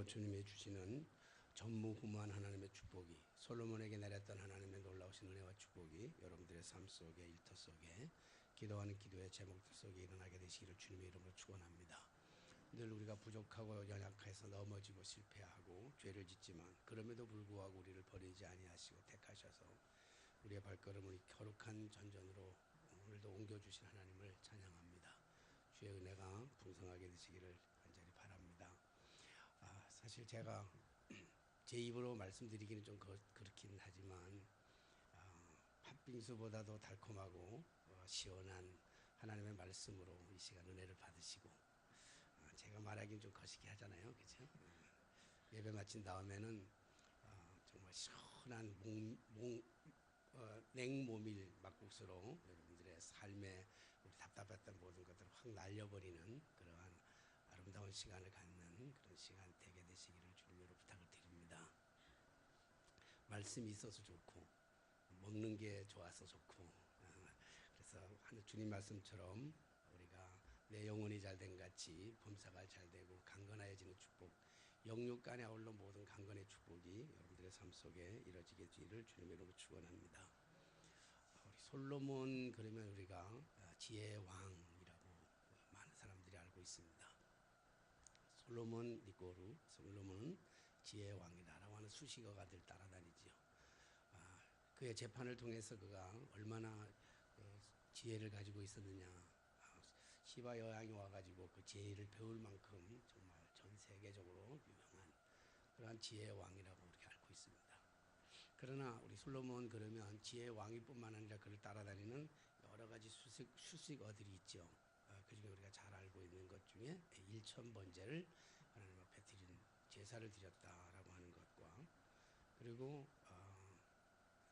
주님이 주시는 전무후무한 하나님의 축복이, 솔로몬에게 내렸던 하나님의 놀라우신 은혜와 축복이 여러분들의 삶 속에, 일터 속에, 기도하는 기도의 제목들 속에 일어나게 되시기를 주님의 이름으로 축원합니다. 늘 우리가 부족하고 연약해서 넘어지고 실패하고 죄를 짓지만 그럼에도 불구하고 우리를 버리지 아니하시고 택하셔서 우리의 발걸음을 거룩한 전전으로 오늘도 옮겨주신 하나님을 찬양합니다. 주의 은혜가 풍성하게 되시기를 간절히 바랍니다. 사실 제가 제 입으로 말씀드리기는 좀 그렇긴 하지만 팥빙수보다도 달콤하고 시원한 하나님의 말씀으로 이 시간 은혜를 받으시고, 제가 말하기는 좀 거시기 하잖아요, 그렇죠? 예배 마친 다음에는 정말 시원한 냉모밀 막국수로 여러분들의 삶에 우리 답답했던 모든 것들을 확 날려버리는 그러한 아름다운 시간을 갖는 그런 시간 되게 되시기를 주님으로 부탁을 드립니다. 말씀이 있어서 좋고 먹는 게 좋아서 좋고, 그래서 주님 말씀처럼 우리가 내 영혼이 잘된 같이 범사가 잘되고 강건하여지는 축복, 영육간에 아울러 모든 강건의 축복이 여러분들의 삶 속에 이루어지게 되기를 주님의 이름으로 축원합니다. 우리 솔로몬 그러면 우리가 지혜의 왕이라고 많은 사람들이 알고 있습니다. 솔로몬 니꼬르, 솔로몬은 지혜의 왕이다라고 하는 수식어가 늘 따라다니죠. 그의 재판을 통해서 그가 얼마나 지혜를 가지고 있었느냐, 시바 여왕이 와가지고 그 지혜를 배울 만큼 정말 전 세계적으로 유명한 그러한 지혜의 왕이라고 우리가 알고 있습니다. 그러나 우리 솔로몬 그러면 지혜의 왕이뿐만 아니라 그를 따라다니는 여러 가지 수식어들이 있죠. 그중에 우리가 잘 알고 있는 것 중에 일천번제를 하나님 앞에 드린 제사를 드렸다라고 하는 것과, 그리고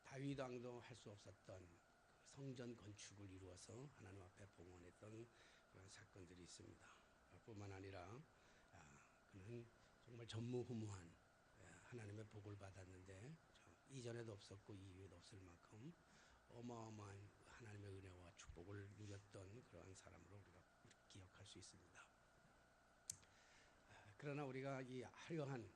다윗 왕도 할 수 없었던 그 성전 건축을 이루어서 하나님 앞에 봉헌했던 그런 사건들이 있습니다. 뿐만 아니라 그는 정말 전무후무한 하나님의 복을 받았는데 이전에도 없었고 이후에도 없을 만큼 어마어마한 하나님의 은혜와 축복을 누렸던 그러한 사람으로 우리가 기억할 수 있습니다. 그러나 우리가 이 화려한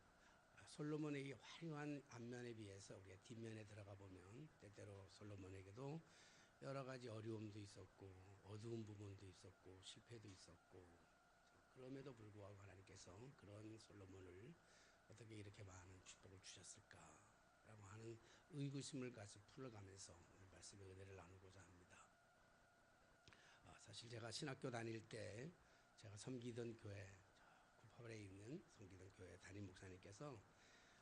솔로몬의 이 화려한 앞면에 비해서 우리가 뒷면에 들어가 보면 때때로 솔로몬에게도 여러 가지 어려움도 있었고 어두운 부분도 있었고 실패도 있었고, 그럼에도 불구하고 하나님께서 그런 솔로몬을 어떻게 이렇게 많은 축복을 주셨을까라고 하는 의구심을 가지고 풀어가면서 오늘 말씀의 은혜를 나누고자 합니다. 사실 제가 신학교 다닐 때 제가 섬기던 교회, 구파발에 있는 섬기던 교회 담임 목사님께서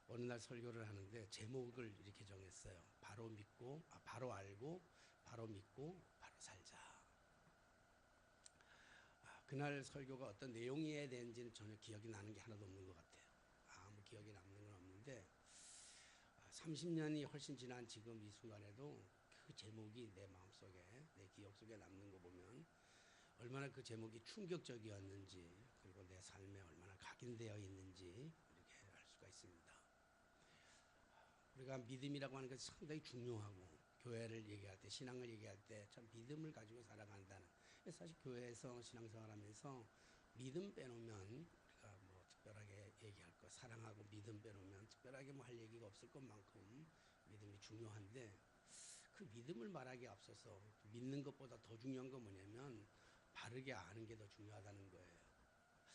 어느 날 설교를 하는데 제목을 이렇게 정했어요. 바로 알고 바로 믿고 바로 살자. 그날 설교가 어떤 내용이어야 되는지는 전혀 기억이 나는 게 하나도 없는 것 같아요. 아무 기억이 남는 건 없는데 30년이 훨씬 지난 지금 이 순간에도 그 제목이 내 마음속에, 내 기억 속에 남는 거 보면 얼마나 그 제목이 충격적이었는지, 그리고 내 삶에 얼마나 각인되어 있는지 이렇게 알 수가 있습니다. 우리가 믿음이라고 하는 것이 상당히 중요하고, 교회를 얘기할 때, 신앙을 얘기할 때 참 믿음을 가지고 살아간다는, 사실 교회에서 신앙생활하면서 믿음 빼놓으면 우리가 뭐 특별하게 얘기할 것, 사랑하고 믿음 빼놓으면 특별하게 뭐 할 얘기가 없을 것만큼 믿음이 중요한데, 그 믿음을 말하기에 앞서서 믿는 것보다 더 중요한 건 뭐냐면 바르게 아는 게 더 중요하다는 거예요.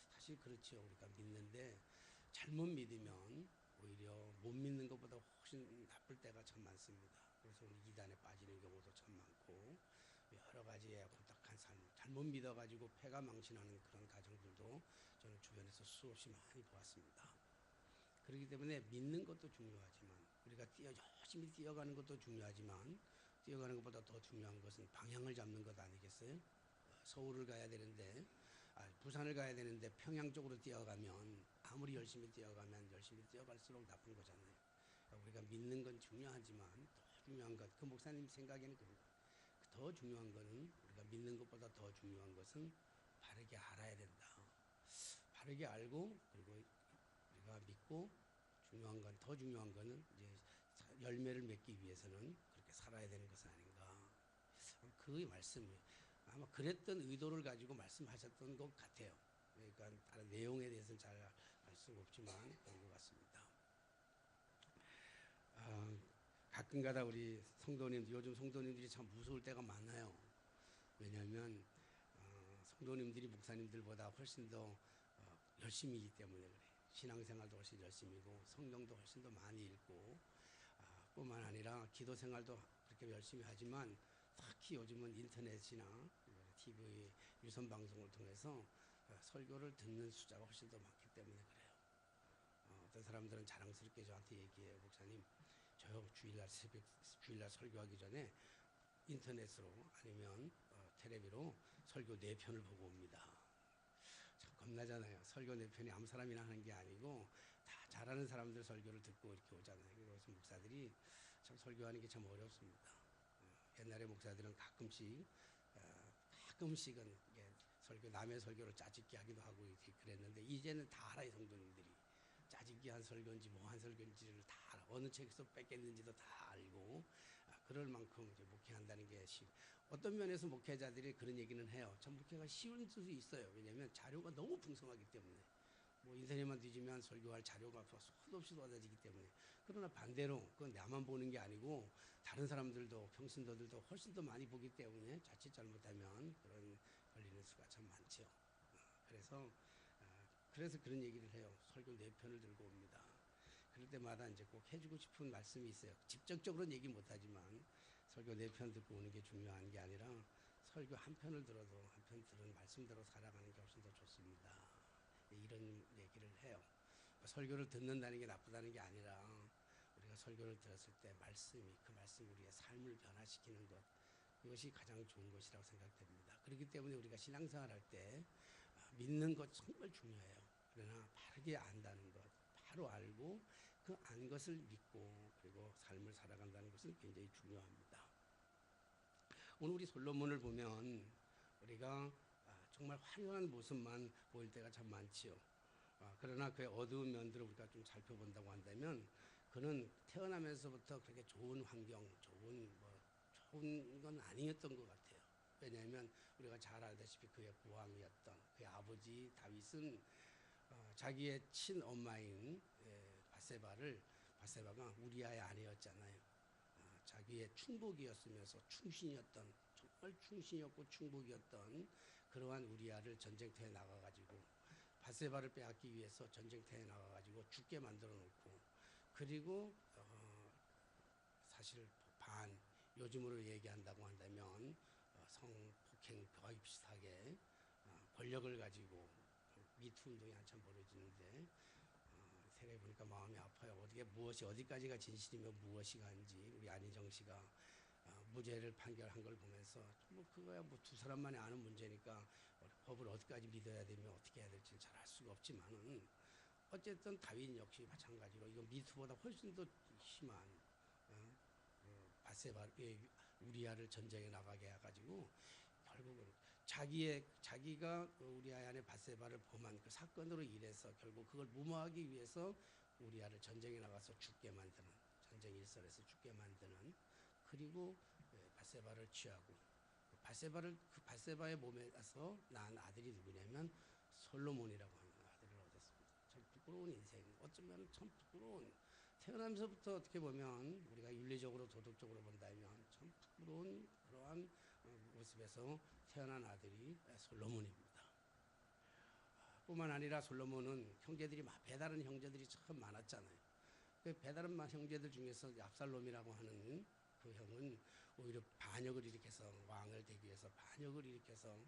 사실 그렇죠. 우리가 믿는데 잘못 믿으면 오히려 못 믿는 것보다 훨씬 나쁠 때가 참 많습니다. 그래서 우리 이단에 빠지는 경우도 참 많고, 여러 가지의 혼탁한 삶, 잘못 믿어가지고 패가 망신하는 그런 가정들도 저는 주변에서 수없이 많이 보았습니다. 그렇기 때문에 믿는 것도 중요하지만, 우리가 열심히 뛰어가는 것도 중요하지만, 뛰어가는 것보다 더 중요한 것은 방향을 잡는 것 아니겠어요? 서울을 가야 되는데, 부산을 가야 되는데 평양 쪽으로 뛰어가면, 아무리 열심히 뛰어가면 열심히 뛰어갈수록 나쁜 거잖아요. 그러니까 우리가 믿는 건 중요하지만 더 중요한 것, 그 목사님 생각에는 더 중요한 것은, 우리가 믿는 것보다 더 중요한 것은 바르게 알아야 된다. 바르게 알고, 그리고 우리가 믿고, 더 중요한 것은 이제 열매를 맺기 위해서는 그렇게 살아야 되는 것은 아닌가. 그 말씀이 아마 그랬던 의도를 가지고 말씀하셨던 것 같아요. 그러니까 다른 내용에 대해서는 잘 알 수가 없지만 그런 것 같습니다. 가끔가다 우리 성도님들, 요즘 성도님들이 참 무서울 때가 많아요. 왜냐하면 성도님들이 목사님들보다 훨씬 더 열심히이기 때문에 그래요. 신앙생활도 훨씬 열심히고 성경도 훨씬 더 많이 읽고 뿐만 아니라 기도 생활도 그렇게 열심히 하지만 특히 요즘은 인터넷이나 TV 유선 방송을 통해서 설교를 듣는 숫자가 훨씬 더 많기 때문에 그래요. 어떤 사람들은 자랑스럽게 저한테 얘기해요. 목사님, 저 주일날 설교하기 전에 인터넷으로 아니면 텔레비로 설교 4편을 보고 옵니다. 참 겁나잖아요. 설교 4편이 아무 사람이나 하는 게 아니고 다 잘하는 사람들 설교를 듣고 이렇게 오잖아요. 그래서 목사들이 참 설교하는 게 참 어렵습니다. 옛날에 목사들은 가끔씩은 설교 남의 설교를 짜집기 하기도 하고 이렇게 그랬는데 이제는 다 알아요. 성도님들이 짜집기 한 설교인지 뭐 한 설교인지를 다 알아. 어느 책에서 뺏겼는지도 다 알고 그럴 만큼 이제 목회한다는 게 어떤 면에서 목회자들이 그런 얘기는 해요. 참 목회가 쉬운 수도 있어요. 왜냐하면 자료가 너무 풍성하기 때문에 뭐 인터넷만 뒤지면 설교할 자료가 수도 없이 쏟아지기 때문에. 그러나 반대로 그건 나만 보는 게 아니고 다른 사람들도 평신도들도 훨씬 더 많이 보기 때문에 자칫 잘못하면 그런 걸리는 수가 참 많죠. 그래서 그런 얘기를 해요. 설교 4편을 들고 옵니다. 그럴 때마다 이제 꼭 해주고 싶은 말씀이 있어요. 직접적으로는 얘기 못하지만 설교 4편 듣고 오는 게 중요한 게 아니라 설교 한 편을 들어도 한 편 들은 말씀대로 살아가는 게 훨씬 더 좋습니다. 이런 얘기를 해요. 설교를 듣는다는 게 나쁘다는 게 아니라 우리가 설교를 들었을 때 그 말씀이 우리의 삶을 변화시키는 것, 그것이 가장 좋은 것이라고 생각됩니다. 그렇기 때문에 우리가 신앙생활 할 때 믿는 것 정말 중요해요. 그러나 바르게 안다는 것, 바로 알고 그 안 것을 믿고 그리고 삶을 살아간다는 것은 굉장히 중요합니다. 오늘 우리 솔로몬을 보면 우리가 정말 화려한 모습만 보일 때가 참 많지요. 그러나 그의 어두운 면들을 우리가 좀 살펴본다고 한다면 그는 태어나면서부터 그렇게 좋은 환경, 좋은 건 아니었던 것 같아요. 왜냐하면 우리가 잘 알다시피 그의 고왕이었던 그의 아버지 다윗은 자기의 친엄마인 바세바가 우리아의 아내였잖아요. 자기의 충복이었으면서 충신이었던, 정말 충신이었고 충복이었던 그러한 우리아를 전쟁터에 나가가지고 바세바를 빼앗기 위해서 전쟁터에 나가가지고 죽게 만들어 놓고, 그리고 사실 요즘으로 얘기한다고 한다면 성폭행 거의 비슷하게 권력을 가지고 미투 운동이 한참 벌어지는데 생각해 보니까 마음이 아파요. 무엇이 어디까지가 진실이며 무엇이 가인지. 우리 안희정 씨가 무죄를 판결한 걸 보면서 그거야 두 사람만이 아는 문제니까 법을 어디까지 믿어야 되며 어떻게 해야 될지 잘 알 수가 없지만은 어쨌든 다윗 역시 마찬가지로 이건 미투보다 훨씬 더 심한 바세바 우리아를 전쟁에 나가게 해가지고 결국은 자기가 우리아 안에 바세바를 범한 그 사건으로 인해서 결국 그걸 무마하기 위해서 우리아를 전쟁에 나가서 죽게 만드는, 전쟁 일선에서 죽게 만드는, 그리고 바세바를 취하고 바세바의 몸에서 낳은 아들이 누구냐면 솔로몬이라고 하는 아들을 얻었습니다. 참 부끄러운 인생, 어쩌면 참 부끄러운, 태어나면서부터 어떻게 보면 우리가 윤리적으로 도덕적으로 본다면 참 부끄러운 그러한 모습에서 태어난 아들이 솔로몬입니다. 뿐만 아니라 솔로몬은 배다른 형제들이 참 많았잖아요. 그 배다른 형제들 중에서 압살롬이라고 하는 그 형은 오히려 반역을 일으켜서 왕을 되기 위해서 반역을 일으켜서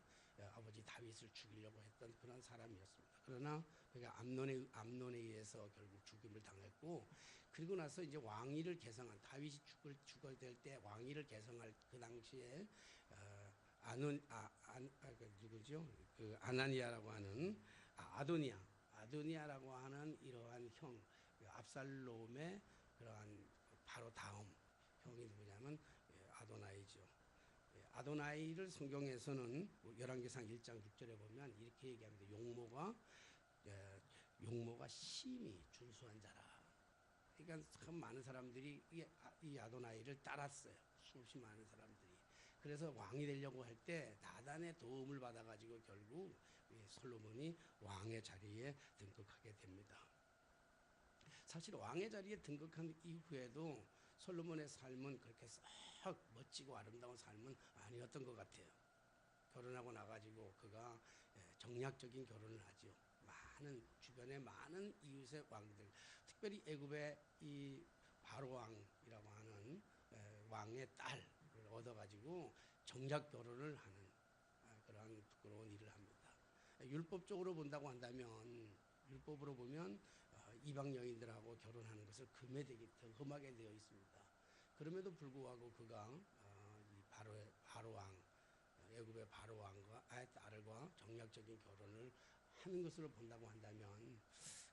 아버지 다윗을 죽이려고 했던 그런 사람이었습니다. 그러나 그가 암논에 의해서 결국 죽임을 당했고, 그리고 나서 이제 왕위를 개성한 다윗이 죽어야 될 때 왕위를 개성할 그 당시에 아나니아라고 하는 아도니아라고 하는 이러한 형, 압살롬의 그러한 바로 다음 형이 누구냐면 아도나이죠. 아도나이를 성경에서는 열왕기상 1장 6절에 보면 이렇게 얘기합니다. 용모가 심히 준수한 자라. 그러니까 참 많은 사람들이 이 아도나이를 따랐어요. 수없이 많은 사람들이. 그래서 왕이 되려고 할 때 나단의 도움을 받아가지고 결국 이 솔로몬이 왕의 자리에 등극하게 됩니다. 사실 왕의 자리에 등극한 이후에도 솔로몬의 삶은 그렇게 썩 멋지고 아름다운 삶은 아니었던 것 같아요. 결혼하고 나가지고 그가 정략적인 결혼을 하지요. 많은 주변의 많은 이웃의 왕들, 특별히 애굽의 이 바로 왕이라고 하는 왕의 딸을 얻어가지고 정략 결혼을 하는 그러한 부끄러운 일을 합니다. 율법적으로 본다고 한다면 율법으로 보면 이방 여인들하고 결혼하는 것을 금하게 되어 있습니다. 그럼에도 불구하고 그가 이 바로 왕 애굽의 바로 왕과 아의 딸과 정략적인 결혼을 하는 것으로 본다고 한다면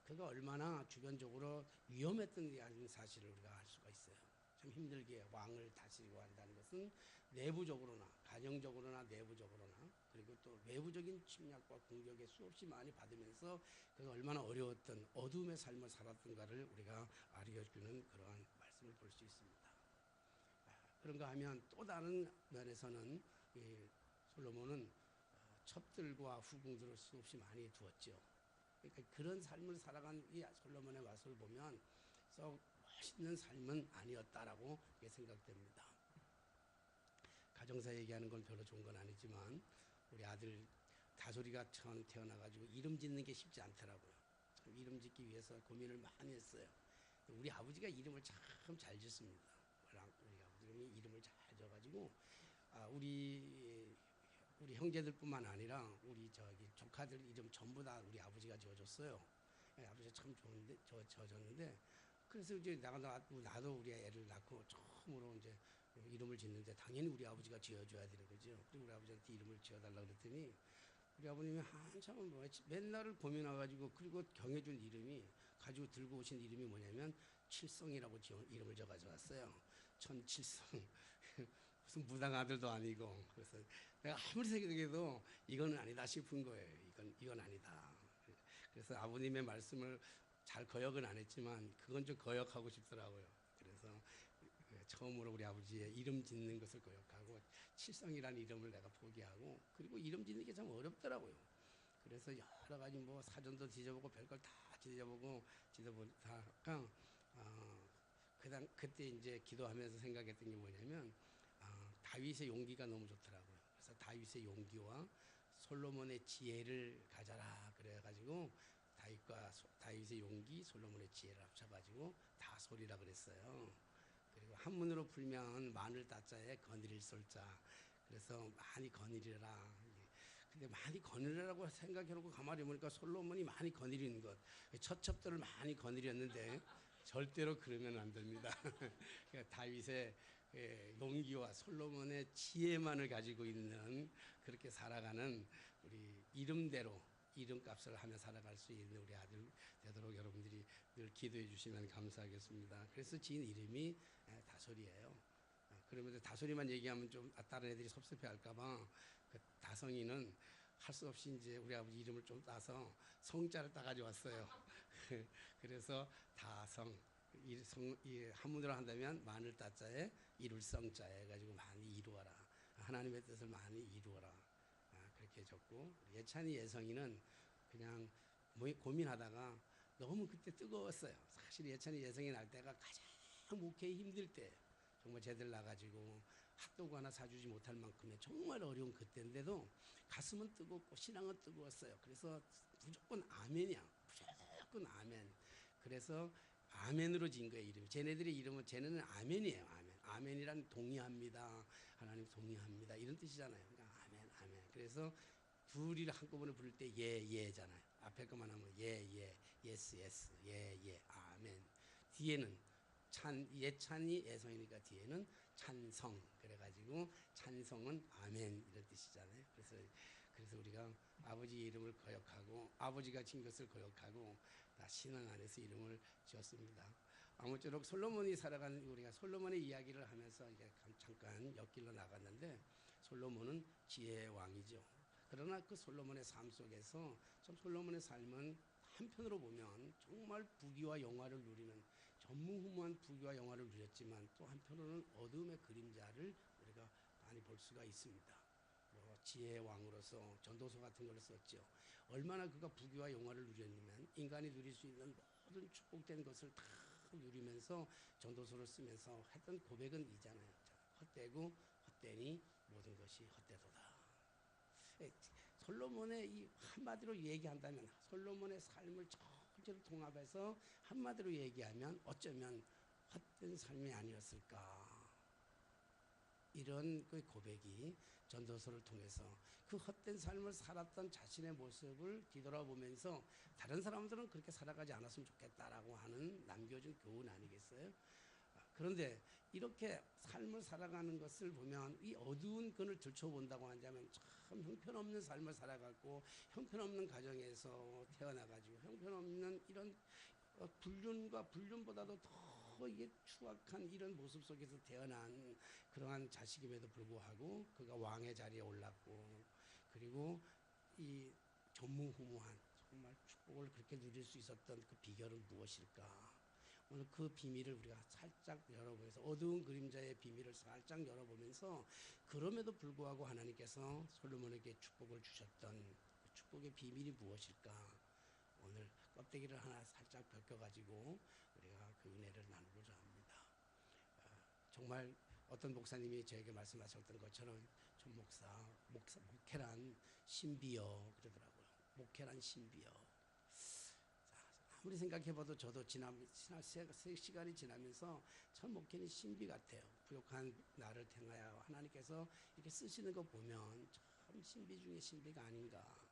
그가 얼마나 주변적으로 위험했던 사실을 우리가 알 수가 있어요. 참 힘들게 왕을 다스리고 한다는 것은 내부적으로나 가정적으로나 내부적으로나 그리고 또 외부적인 침략과 공격에 수없이 많이 받으면서 그가 얼마나 어려웠던 어둠의 삶을 살았던가를 우리가 알려주는 그러한 말씀을 볼 수 있습니다. 그런가 하면 또 다른 면에서는 솔로몬은 첩들과 후궁들을 수없이 많이 두었죠. 그러니까 그런 삶을 살아간 이 솔로몬의 맛을 보면 썩 멋있는 삶은 아니었다라고 생각됩니다. 가정사 얘기하는 건 별로 좋은 건 아니지만 우리 아들 다솔이가 처음 태어나가지고 이름 짓는 게 쉽지 않더라고요. 참 이름 짓기 위해서 고민을 많이 했어요. 우리 아버지가 이름을 참 잘 짓습니다. 우리 아버지가 이름을 잘 져가지고 우리 형제들뿐만 아니라 우리 조카들 이름 전부 다 우리 아버지가 지어줬어요. 아버지가 참 좋은데 져줬는데 그래서 이제 나도 우리 애를 낳고 처음으로 이제 이름을 짓는데 당연히 우리 아버지가 지어줘야 되는 거죠. 그리고 우리 아버지한테 이름을 지어달라고 그랬더니 우리 아버님이 한참 맨날 고민해가지고 그리고 정해준 이름이 가지고 들고 오신 이름이 뭐냐면 칠성이라고 이름을 적어왔어요. 천칠성. 무슨 무당 아들도 아니고 그래서 내가 아무리 생각해도 이건 아니다 싶은 거예요. 이건 아니다. 그래서 아버님의 말씀을 잘 거역은 안 했지만 그건 좀 거역하고 싶더라고요. 그래서 처음으로 우리 아버지의 이름 짓는 것을 거역하고 칠성이라는 이름을 내가 포기하고 그리고 이름 짓는 게 참 어렵더라고요. 그래서 여러 가지 뭐 사전도 뒤져보고 별걸 다 뒤져보다가 그때 이제 기도하면서 생각했던 게 뭐냐면 다윗의 용기가 너무 좋더라고요. 그래서 다윗의 용기와 솔로몬의 지혜를 가져라 그래가지고 다윗의 용기, 솔로몬의 지혜를 합쳐가지고 다솔이라 그랬어요. 그리고 한문으로 풀면 마늘 따자에 거느릴 솔자. 그래서 많이 거느리라. 근데 많이 거느리라고 생각해놓고 가만히 보니까 솔로몬이 많이 거느리는 것, 처첩들을 많이 거느렸는데 절대로 그러면 안 됩니다. 그러니까 다윗의 용기와 솔로몬의 지혜만을 가지고 있는 그렇게 살아가는 우리 이름대로 이름값을 하며 살아갈 수 있는 우리 아들 되도록 여러분들이 늘 기도해 주시면 감사하겠습니다. 그래서 지은 이름이 다솔이에요. 그러면서 다솔이만 얘기하면 좀 다른 애들이 섭섭해할까봐 그 다성이는 할 수 없이 이제 우리 아버지 이름을 좀 따서 성자를 따가지고 왔어요. 그래서 다성 한문으로 한다면 마늘 따자에 이룰 성자에 해가지고 많이 이루어라. 하나님의 뜻을 많이 이루어라. 그렇게 적고 예찬이 예성이는 그냥 고민하다가 너무 그때 뜨거웠어요. 사실 예찬이 예성이 날 때가 가장 목회에 힘들 때 정말 제들 나가지고 핫도그 하나 사주지 못할 만큼의 정말 어려운 그때인데도 가슴은 뜨겁고 신앙은 뜨거웠어요. 그래서 무조건 아멘이야. 무조건 아멘. 그래서 아멘으로 진 거예요. 이름이. 쟤네들의 이름은 쟤네는 아멘이에요. 아멘. 아멘이란 동의합니다. 하나님 동의합니다. 이런 뜻이잖아요. 그러니까 아멘. 그래서 둘이 한꺼번에 부를 때 예잖아요. 앞에 것만 하면 예스, 예, 아멘. 뒤에는 예찬이 예성이니까 뒤에는 찬성. 그래가지고 찬성은 아멘 이런 뜻이잖아요. 그래서 우리가 아버지 이름을 거역하고 아버지가 진 것을 거역하고 다 신앙 안에서 이름을 지었습니다. 아무쪼록 솔로몬이 살아가는 우리가 솔로몬의 이야기를 하면서 이제 잠깐 옆길로 나갔는데 솔로몬은 지혜의 왕이죠. 그러나 그 솔로몬의 삶 속에서 참 솔로몬의 삶은 한편으로 보면 정말 부귀와 영화를 누리는 전무후무한 부귀와 영화를 누렸지만 또 한편으로는 어둠의 그림자를 우리가 많이 볼 수가 있습니다. 지혜의 왕으로서 전도서 같은 걸 썼죠. 얼마나 그가 부귀와 영화를 누렸냐면 인간이 누릴 수 있는 모든 축복된 것을 다 누리면서 전도서를 쓰면서 했던 고백은 이잖아요. 헛되고 헛되니 모든 것이 헛되도다. 솔로몬의 이 한마디로 얘기한다면 솔로몬의 삶을 전체로 통합해서 한마디로 얘기하면 어쩌면 헛된 삶이 아니었을까. 이런 그 고백이 전도서를 통해서 그 헛된 삶을 살았던 자신의 모습을 뒤돌아보면서 다른 사람들은 그렇게 살아가지 않았으면 좋겠다라고 하는 남겨진 교훈 아니겠어요? 그런데 이렇게 삶을 살아가는 것을 보면 이 어두운 그늘 들춰본다고 한다면 참 형편없는 삶을 살아갔고 형편없는 가정에서 태어나가지고 형편없는 이런 불륜과 불륜보다도 더 이게 추악한 이런 모습 속에서 태어난 그러한 자식임에도 불구하고 그가 왕의 자리에 올랐고 그리고 이 전무후무한 정말 축복을 그렇게 누릴 수 있었던 그 비결은 무엇일까? 오늘 그 비밀을 우리가 살짝 열어보면서 어두운 그림자의 비밀을 살짝 열어보면서 그럼에도 불구하고 하나님께서 솔로몬에게 축복을 주셨던 그 축복의 비밀이 무엇일까? 오늘 껍데기를 하나 살짝 벗겨가지고 우리가 그 은혜를 나누고자 합니다. 정말 어떤 목사님이 저에게 말씀하셨던 것처럼 전 목회란 신비여 그러더라고요. 목회란 신비여. 아무리 생각해봐도 저도 시간이 지나면서 참 목회는 신비 같아요. 부족한 나를 통하여 하나님께서 이렇게 쓰시는 거 보면 참 신비 중에 신비가 아닌가.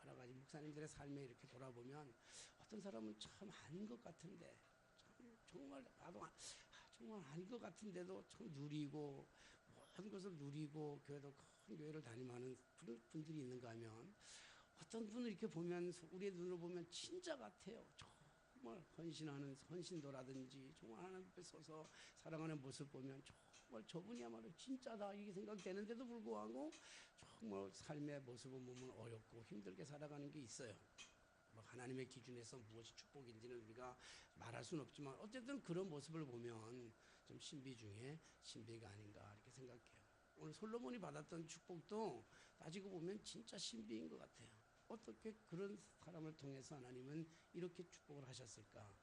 여러 가지 목사님들의 삶에 이렇게 돌아보면 어떤 사람은 참 아닌 것 같은데 정말 나도 정말 아닌 것 같은데도 참 누리고 모든 것을 누리고 교회도 큰 교회를 다니는 분들이 있는가 하면 어떤 분을 이렇게 보면 우리의 눈으로 보면 진짜 같아요. 정말 헌신하는 헌신도라든지 정말 하나님 앞에 서서 사랑하는 모습 보면 정말 저분이야말로 진짜다 이게 생각되는데도 불구하고 정말 삶의 모습을 보면 어렵고 힘들게 살아가는 게 있어요. 뭐 하나님의 기준에서 무엇이 축복인지는 우리가 말할 수는 없지만 어쨌든 그런 모습을 보면 좀 신비 중에 신비가 아닌가 이렇게 생각해요. 오늘 솔로몬이 받았던 축복도 따지고 보면 진짜 신비인 것 같아요. 어떻게 그런 사람을 통해서 하나님은 이렇게 축복을 하셨을까?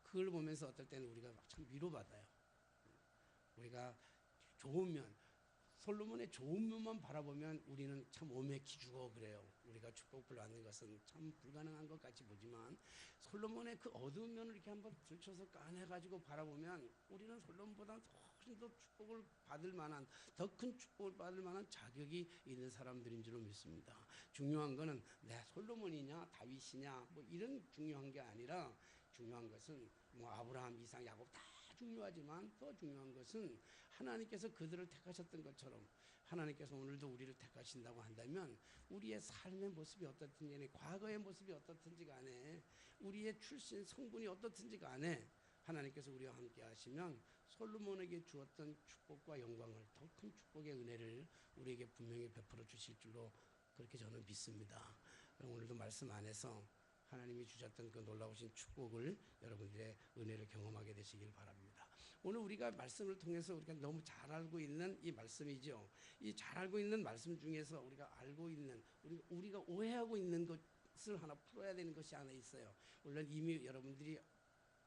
그걸 보면서 어떨 때는 우리가 참 위로받아요. 우리가 좋은 면, 솔로몬의 좋은 면만 바라보면 우리는 참 오매 기죽어 그래요. 우리가 축복을 받는 것은 참 불가능한 것 같이 보지만 솔로몬의 그 어두운 면을 이렇게 한번 들춰서 까내가지고 바라보면 우리는 솔로몬보다 훨씬 더 축복을 받을 만한 더 큰 축복을 받을 만한 자격이 있는 사람들인 줄로 믿습니다. 중요한 거는 내 솔로몬이냐 다윗이냐 뭐 이런 중요한 게 아니라 중요한 것은 뭐 아브라함, 이삭, 야곱 다 중요하지만 더 중요한 것은 하나님께서 그들을 택하셨던 것처럼 하나님께서 오늘도 우리를 택하신다고 한다면 우리의 삶의 모습이 어떻든지 과거의 모습이 어떻든지 간에 우리의 출신 성분이 어떻든지 간에 하나님께서 우리와 함께 하시면 솔로몬에게 주었던 축복과 영광을 더 큰 축복의 은혜를 우리에게 분명히 베풀어 주실 줄로 그렇게 저는 믿습니다. 오늘도 말씀 안에서 하나님이 주셨던 그 놀라우신 축복을 여러분들의 은혜를 경험하게 되시길 바랍니다. 오늘 우리가 말씀을 통해서 우리가 너무 잘 알고 있는 이 말씀이죠. 이 잘 알고 있는 말씀 중에서 우리가 알고 있는 우리가 오해하고 있는 것을 하나 풀어야 되는 것이 하나 있어요. 물론 이미 여러분들이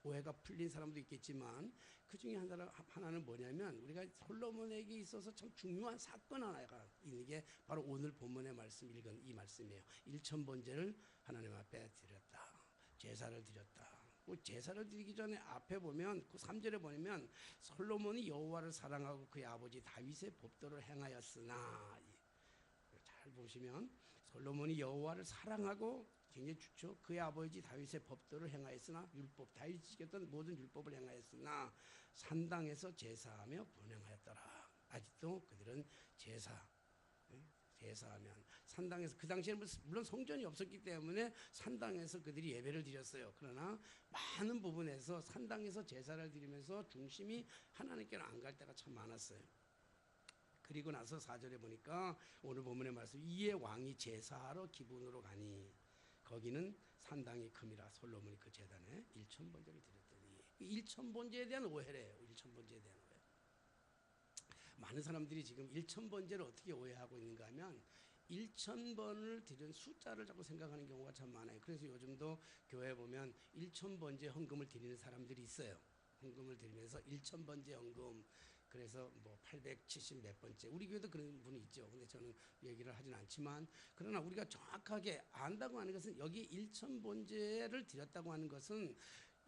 오해가 풀린 사람도 있겠지만 그 중에 하나는 뭐냐면 우리가 솔로몬에게 있어서 참 중요한 사건 하나가 있는 게 바로 오늘 본문의 말씀 읽은 이 말씀이에요. 일천번제를 하나님 앞에 드렸다. 제사를 드렸다. 제사를 드리기 전에 앞에 보면 그 3절에 보면 솔로몬이 여호와를 사랑하고 그의 아버지 다윗의 법도를 행하였으나 잘 보시면 솔로몬이 여호와를 사랑하고 굉장히 좋죠. 그의 아버지 다윗의 법도를 행하였으나 율법 다윗이 지켰던 모든 율법을 행하였으나 산당에서 제사하며 분행하였더라. 아직도 그들은 제사하면 산당에서 그 당시에는 물론 성전이 없었기 때문에 산당에서 그들이 예배를 드렸어요. 그러나 많은 부분에서 산당에서 제사를 드리면서 중심이 하나님께로 안 갈 때가 참 많았어요. 그리고 나서 4절에 보니까 오늘 본문의 말씀 이에 왕이 제사하러 기분으로 가니 거기는 산당이 큼이라 솔로몬이 그 제단에 1000번제를 드렸더니 1000번제에 대한 오해래요. 1000번제에 대한 오해. 많은 사람들이 지금 1000번제를 어떻게 오해하고 있는가 하면 1000번을 드린 숫자를 자꾸 생각하는 경우가 참 많아요. 그래서 요즘도 교회에 보면 1000번제 헌금을 드리는 사람들이 있어요. 헌금을 드리면서 1000번제 헌금, 그래서 뭐 870 몇 번째, 우리 교회도 그런 분이 있죠. 근데 저는 얘기를 하진 않지만, 그러나 우리가 정확하게 안다고 하는 것은 여기 1000번제를 드렸다고 하는 것은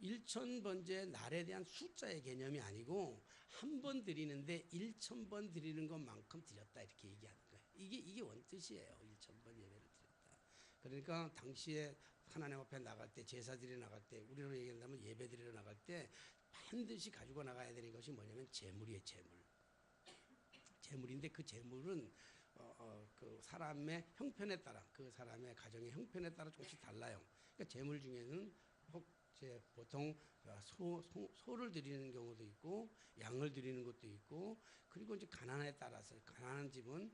1000번째 날에 대한 숫자의 개념이 아니고 한 번 드리는데 1000번 드리는 것만큼 드렸다, 이렇게 얘기하는 거예요. 이게 원뜻이에요. 1000번 예배를 드렸다. 그러니까 당시에 하나님 앞에 나갈 때, 제사 드리러 나갈 때, 우리로 얘기한다면 예배 드리러 나갈 때 반드시 가지고 나가야 되는 것이 뭐냐면 재물이에요. 재물인데 그 재물은 그 사람의 형편에 따라, 그 사람의 가정의 형편에 따라 조금씩 달라요. 그러니까 재물 중에는 이제 보통 소를 드리는 경우도 있고 양을 드리는 것도 있고, 그리고 이제 가난에 따라서 가난한 집은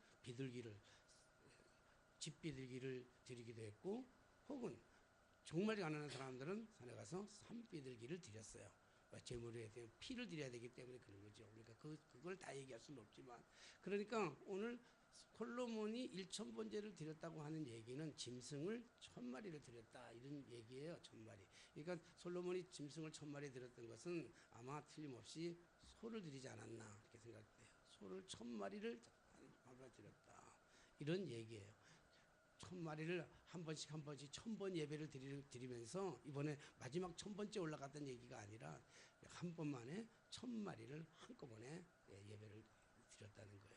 집 비둘기를 드리기도 했고, 혹은 정말 가난한 사람들은 산에 가서 산비둘기를 드렸어요. 재물에 대한 피를 드려야 되기 때문에 그런 거죠. 그러니까 그걸 다 얘기할 수는 없지만, 그러니까 오늘 솔로몬이 1000번제를 드렸다고 하는 얘기는 짐승을 1000마리를 드렸다, 이런 얘기예요. 1000마리. 그러니까 솔로몬이 짐승을 1000마리 드렸던 것은 아마 틀림없이 소를 드리지 않았나, 이렇게 생각돼요. 소를 1000마리를 드렸다, 이런 얘기예요. 1000마리를 한 번씩 1000번 예배를 드리면서 이번에 마지막 1000번째 올라갔던 얘기가 아니라 한 번만에 1000마리를 한꺼번에 예배를 드렸다는 거예요.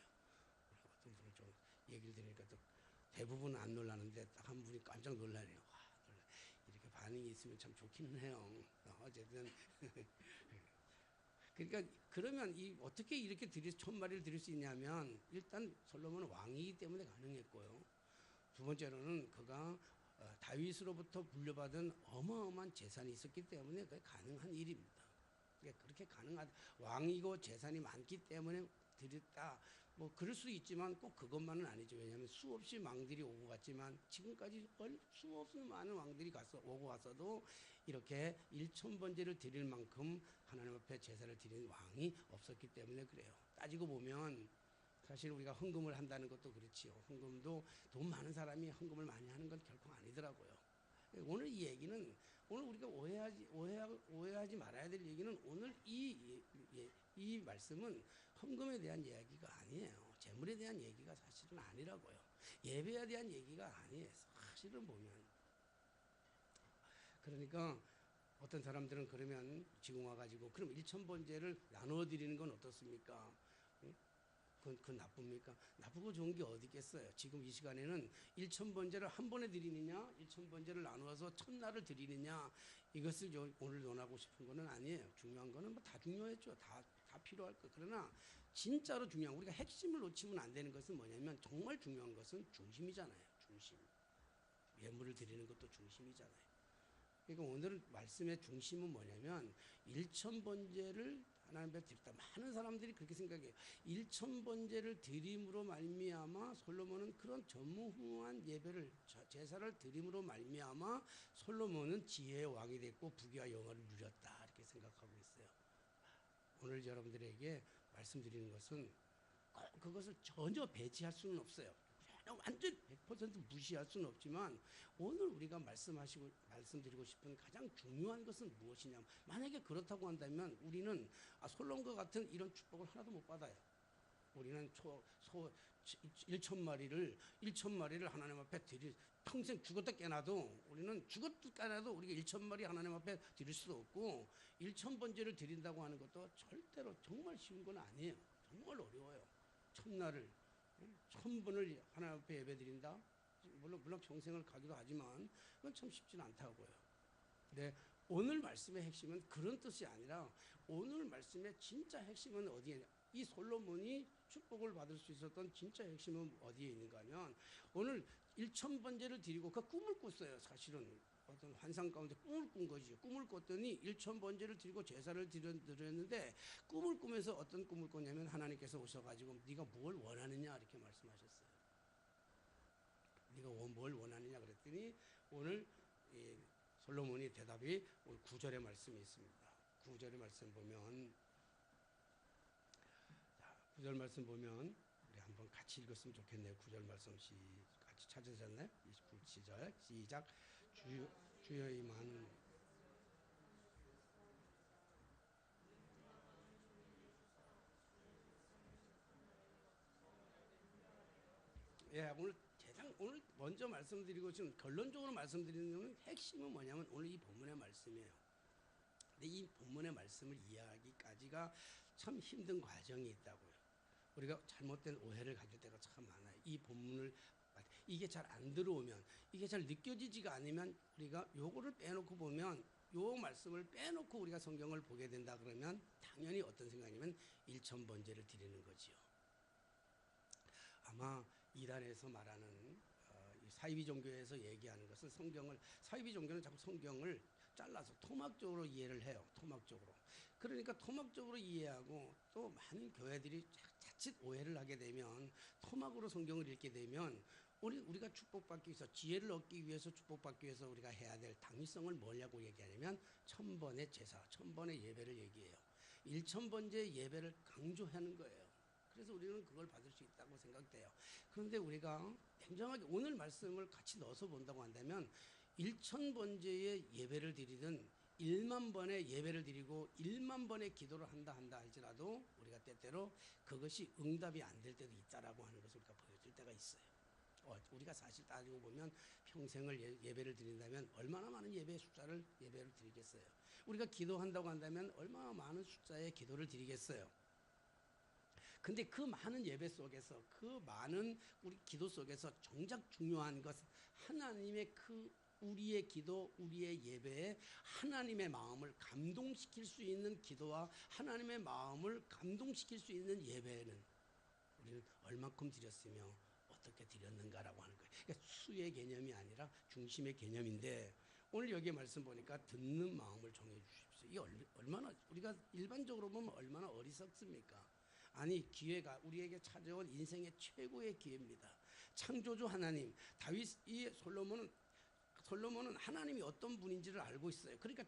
어떤 분은 좀 얘기를 들으니까 또 대부분은 안 놀라는데 딱 한 분이 깜짝 놀라네요. 와, 이렇게 반응이 있으면 참 좋기는 해요. 어쨌든 그러니까 그러면 어떻게 이렇게 1000마리를 드릴 수 있냐면, 일단 솔로몬은 왕이기 때문에 가능했고요. 두 번째로는 그가 다윗으로부터 물려받은 어마어마한 재산이 있었기 때문에 그게 가능한 일입니다. 그러니까 그렇게 가능한, 왕이고 재산이 많기 때문에 드렸다, 뭐 그럴 수 있지만 꼭 그것만은 아니죠. 왜냐하면 수없이 왕들이 오고 갔지만 지금까지 수없이 많은 왕들이 오고 갔어도 이렇게 1000번제를 드릴 만큼 하나님 앞에 제사를 드리는 왕이 없었기 때문에 그래요. 따지고 보면 사실 우리가 헌금을 한다는 것도 그렇지요. 헌금도 돈 많은 사람이 헌금을 많이 하는 건 결코 아니더라고요. 오늘 이 얘기는, 오늘 우리가 오해하지 말아야 될 얘기는, 오늘 이 말씀은 헌금에 대한 이야기가 아니에요. 재물에 대한 얘기가 사실은 아니라고요. 예배에 대한 얘기가 아니에요. 사실은 보면. 그러니까 어떤 사람들은 그러면 지금 와가지고 그럼 1000번제를 나누어 드리는 건 어떻습니까? 그건 나쁩니까? 나쁘고 좋은 게 어디 있겠어요. 지금 이 시간에는 1000번제를 한 번에 드리느냐, 1000번제를 나누어서 첫날을 드리느냐, 이것을 오늘 논하고 싶은 거는 아니에요. 중요한 거는 뭐 다 중요했죠. 다 필요할 거. 그러나 진짜로 중요한, 우리가 핵심을 놓치면 안 되는 것은 뭐냐면, 정말 중요한 것은 중심이잖아요. 중심. 예물을 드리는 것도 중심이잖아요. 그러니까 오늘 말씀의 중심은 뭐냐면, 1000번제를 하나님 앞에 드렸다. 많은 사람들이 그렇게 생각해요. 1000번제를 드림으로 말미암아 솔로몬은 그런 전무후무한 예배를, 제사를 드림으로 말미암아 솔로몬은 지혜의 왕이 됐고 부귀와 영화를 누렸다, 이렇게 생각하고 있어요. 오늘 여러분들에게 말씀드리는 것은 그것을 전혀 배제할 수는 없어요. 완전 100% 무시할 수는 없지만, 오늘 우리가 말씀드리고 싶은 가장 중요한 것은 무엇이냐. 만약에 그렇다고 한다면 우리는 솔로몬과 같은 이런 축복을 하나도 못 받아요. 우리는 1000마리를 하나님 앞에 평생 죽었다 깨나도, 우리는 죽었다 깨나도 우리가 1000마리 하나님 앞에 드릴 수도 없고, 1000번제를 드린다고 하는 것도 절대로 정말 쉬운 건 아니에요. 정말 어려워요. 첫날을 1000번을 하나님 앞에 예배 드린다? 물론 평생을 가기도 하지만 그건 참 쉽지는 않다고요. 근데 오늘 말씀의 핵심은 그런 뜻이 아니라, 오늘 말씀의 진짜 핵심은 어디에, 이 솔로몬이 축복을 받을 수 있었던 진짜 핵심은 어디에 있는가 하면, 오늘 1000번제를 드리고 그 꿈을 꿨어요. 사실은 어떤 환상 가운데 꿈을 꾼 거지. 꿈을 꿨더니 1000번제를 드리고 제사를 드렸는데, 꿈을 꾸면서 어떤 꿈을 꿨냐면, 하나님께서 오셔가지고 네가 뭘 원하느냐, 이렇게 말씀하셨어요. 네가 뭘 원하느냐 그랬더니, 오늘 솔로몬이 대답이 오늘 9절의 말씀이 있습니다. 9절의 말씀 보면, 구절 말씀 보면 우리 한번 같이 읽었으면 좋겠네요. 구절 말씀 같이 찾으셨나요? 29시절 시작. 주여의 많은 오늘 먼저 말씀드리고 지금 결론적으로 말씀드리는 핵심은 뭐냐면 오늘 이 본문의 말씀이에요. 근데 이 본문의 말씀을 이해하기까지가 참 힘든 과정이 있다고요. 우리가 잘못된 오해를 가질 때가 참 많아요. 이 본문을 이게 잘 안 들어오면, 이게 잘 느껴지지가 않으면 우리가 요거를 빼놓고 보면, 요 말씀을 빼놓고 우리가 성경을 보게 된다 그러면 당연히 어떤 생각이냐면 일천번제를 드리는 거지요. 아마 이단에서 말하는 사이비 종교에서 얘기하는 것은 사이비 종교는 자꾸 성경을 잘라서 토막적으로 이해를 해요. 토막적으로. 그러니까 토막적으로 이해하고 또 많은 교회들이 자칫 오해를 하게 되면 토막으로 성경을 읽게 되면 우리가 축복받기 위해서 지혜를 얻기 위해서 축복받기 위해서 우리가 해야 될 당위성을 뭐냐고 얘기하냐면 천번의 제사, 천번의 예배를 얘기해요. 일천번제 예배를 강조하는 거예요. 그래서 우리는 그걸 받을 수 있다고 생각돼요. 그런데 우리가 냉정하게 오늘 말씀을 같이 넣어서 본다고 한다면 1,000번제의 예배를 드리든 1만 번의 예배를 드리고 1만 번의 기도를 한다 할지라도 우리가 때때로 그것이 응답이 안 될 때도 있다라고 하는 것을 우리가 보여줄 때가 있어요. 우리가 사실 따지고 보면 평생을 예배를 드린다면 얼마나 많은 예배의 숫자를 예배를 드리겠어요. 우리가 기도한다고 한다면 얼마나 많은 숫자의 기도를 드리겠어요. 근데 그 많은 예배 속에서 그 많은 우리 기도 속에서 정작 중요한 것 하나님의 우리의 기도, 우리의 예배에 하나님의 마음을 감동시킬 수 있는 기도와 하나님의 마음을 감동시킬 수 있는 예배는 우리는 얼마큼 드렸으며 어떻게 드렸는가라고 하는 거예요. 그러니까 수의 개념이 아니라 중심의 개념인데 오늘 여기 말씀 보니까 듣는 마음을 정해 주십시오. 이게 얼마나 우리가 일반적으로 보면 얼마나 어리석습니까? 아니 기회가 우리에게 찾아온 인생의 최고의 기회입니다. 창조주 하나님, 솔로몬은 하나님이 어떤 분인지를 알고 있어요. 그러니까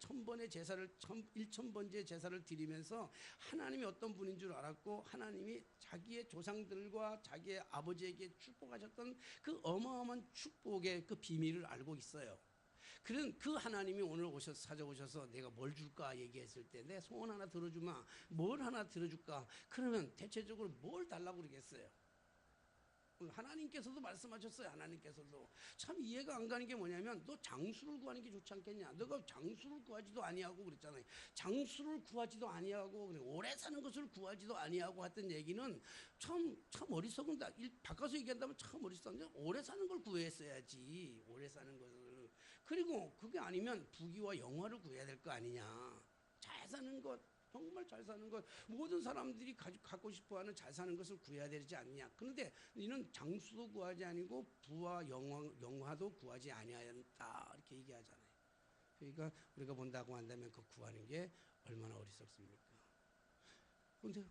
일천번째 제사를 드리면서 하나님이 어떤 분인 줄 알았고 하나님이 자기의 조상들과 자기의 아버지에게 축복하셨던 그 어마어마한 축복의 그 비밀을 알고 있어요. 그런 그 하나님이 오늘 찾아오셔서 내가 뭘 줄까 얘기했을 때 내 소원 하나 들어주마. 뭘 하나 들어줄까? 그러면 대체적으로 뭘 달라고 그러겠어요? 하나님께서도 말씀하셨어요. 하나님께서도 참 이해가 안 가는 게 뭐냐면 너 장수를 구하는 게 좋지 않겠냐? 너가 장수를 구하지도 아니하고 그랬잖아요. 장수를 구하지도 아니하고 오래 사는 것을 구하지도 아니하고 했던 얘기는 참 어리석은다. 바꿔서 얘기한다면 참 어리석은데 오래 사는 걸 구했어야지. 오래 사는 것을. 그리고 그게 아니면 부귀와 영화를 구해야 될 거 아니냐. 잘 사는 것. 정말 잘 사는 것, 모든 사람들이 갖고 싶어하는 잘 사는 것을 구해야 되지 않느냐. 그런데 이는 장수도 구하지 아니고 부와 영화도 구하지 아니하였다 이렇게 얘기하잖아요. 그러니까 우리가 본다고 한다면 그 구하는 게 얼마나 어리석습니까? 그런데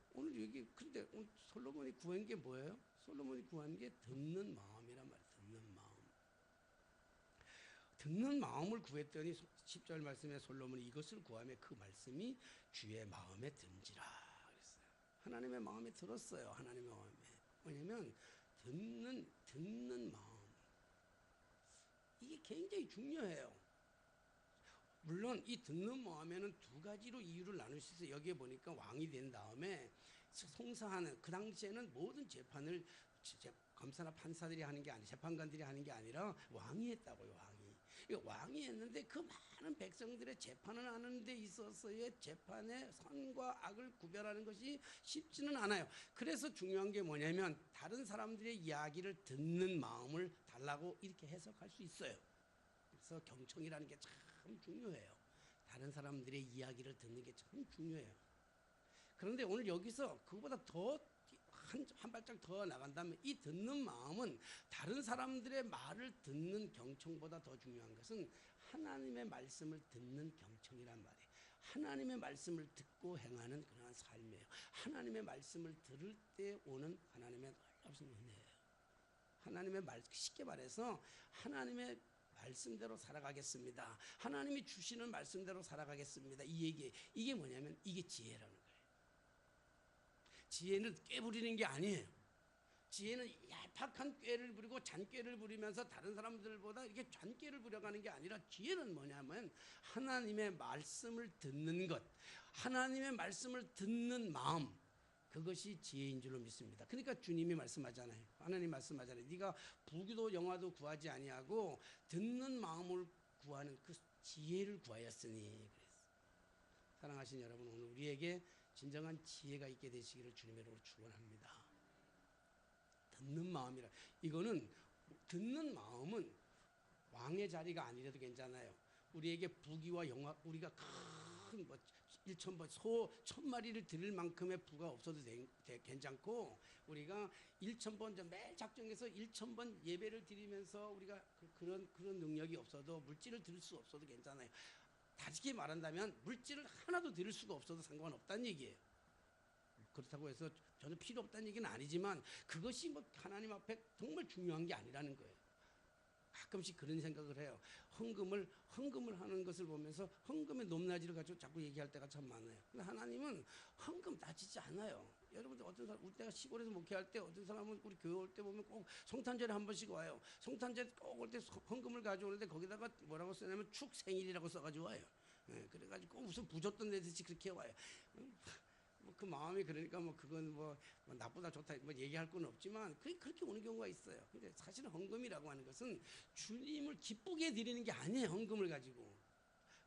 그런데 솔로몬이 구한 게 뭐예요? 솔로몬이 구한 게 듣는 마음이란 말이에요. 듣는 마음을 구했더니 10절 말씀에 솔로몬이 이것을 구하며 그 말씀이 주의 마음에 든지라 그랬어요. 하나님의 마음에 들었어요. 하나님의 마음에. 뭐냐면 듣는 마음. 이게 굉장히 중요해요. 물론 이 듣는 마음에는 두 가지로 이유를 나눌 수 있어요. 여기에 보니까 왕이 된 다음에 송사하는 그 당시에는 모든 재판을 검사나 판사들이 하는 게 아니 재판관들이 하는 게 아니라 왕이 했다고요. 왕이 했는데 그 많은 백성들의 재판을 하는 데 있어서의 재판의 선과 악을 구별하는 것이 쉽지는 않아요. 그래서 중요한 게 뭐냐면 다른 사람들의 이야기를 듣는 마음을 달라고 이렇게 해석할 수 있어요. 그래서 경청이라는 게 참 중요해요. 다른 사람들의 이야기를 듣는 게 참 중요해요. 그런데 오늘 여기서 그거보다 더 한 발짝 더 나간다면 이 듣는 마음은 다른 사람들의 말을 듣는 경청보다 더 중요한 것은 하나님의 말씀을 듣는 경청이란 말이에요. 하나님의 말씀을 듣고 행하는 그러한 삶이에요. 하나님의 말씀을 들을 때 오는 하나님의 놀라운 은혜예요. 하나님의 쉽게 말해서 하나님의 말씀대로 살아가겠습니다. 하나님이 주시는 말씀대로 살아가겠습니다. 이게 뭐냐면 이게 지혜라는 거예요. 지혜는 꾀 부리는 게 아니에요. 지혜는 얄팍한 꾀를 부리고 잔꾀를 부리면서 다른 사람들보다 이렇게 잔꾀를 부려가는 게 아니라, 지혜는 뭐냐면 하나님의 말씀을 듣는 것, 하나님의 말씀을 듣는 마음, 그것이 지혜인 줄로 믿습니다. 그러니까 주님이 말씀하잖아요. 하나님 말씀하잖아요. 네가 부귀도 영화도 구하지 아니하고 듣는 마음을 구하는 그 지혜를 구하였으니. 사랑하신 여러분, 오늘 우리에게 진정한 지혜가 있게 되시기를 주님의 이름으로 축원합니다. 듣는 마음이라, 이거는 듣는 마음은 왕의 자리가 아니라도 괜찮아요. 우리에게 부귀와 영화, 우리가 큰 뭐 1,000번 소 1,000마리를 드릴 만큼의 부가 없어도 괜찮고, 우리가 1,000번 매일 작정해서 1,000번 예배를 드리면서 우리가 그런 능력이 없어도, 물질을 드릴 수 없어도 괜찮아요. 다시 말한다면 물질을 하나도 드릴 수가 없어도 상관없다는 얘기예요. 그렇다고 해서 전혀 필요 없다는 얘기는 아니지만, 그것이 뭐 하나님 앞에 정말 중요한 게 아니라는 거예요. 가끔씩 그런 생각을 해요. 헌금을 하는 것을 보면서 헌금의 높낮이를 가지고 자꾸 얘기할 때가 참 많아요. 근데 하나님은 헌금 따지지 않아요. 여러분들 어떤 사람, 우리 때가 시골에서 목회할 때 어떤 사람은 우리 교회 올 때 보면 꼭 성탄절에 한 번씩 와요. 성탄절 꼭 올 때 헌금을 가져오는데 거기다가 뭐라고 써냐면 축생일이라고 써가지고 와요. 네, 그래가지고 꼭 무슨 부줬던 애듯이 그렇게 와요. 그 마음이 그러니까 뭐 그건 뭐 나쁘다 좋다 뭐 얘기할 건 없지만, 그렇게 오는 경우가 있어요. 근데 사실은 헌금이라고 하는 것은 주님을 기쁘게 드리는 게 아니에요. 헌금을 가지고